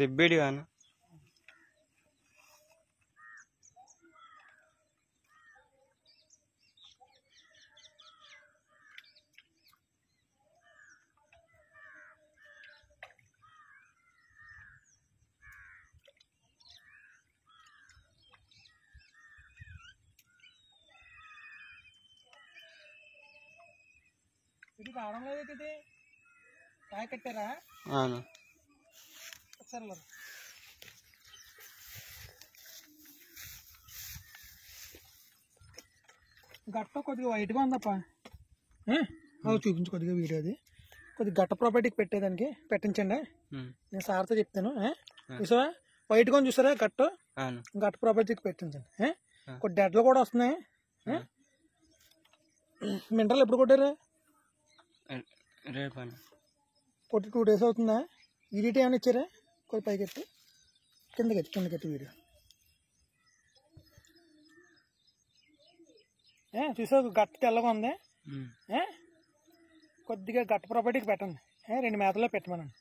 దిబ్బేడి కాను ఇది కావడం లేదు. ఇది కాయ కట్టారా? అవును. సరే గట్ట కొద్దిగా వైట్గా ఉందప్ప. చూపించు కొద్దిగా వీడియో. అది కొద్దిగా గట్ట ప్రాపర్టీకి పెట్టేదానికి పెట్టించండి. నేను సార్తో చెప్తాను. చూసావా వైట్గా ఉంది, చూసారా గట్ట? గట్ట ప్రాపర్టీకి పెట్టించండి. కొద్ది డెడ్లు కూడా వస్తున్నాయి. మినరల్ ఎప్పుడు కొట్టారు? కొట్టి 2 days అవుతుందా? ఈడీటీ ఏమైనా ఇచ్చారా? కొద్ది పైకెత్తి కిందకెత్తి వీడియో. చూసావు గట్ట తెల్లగా ఉంది. కొద్దిగా గట్ట ప్రాపర్టీకి పెట్టండి. 2 మేతలో పెట్టమనండి.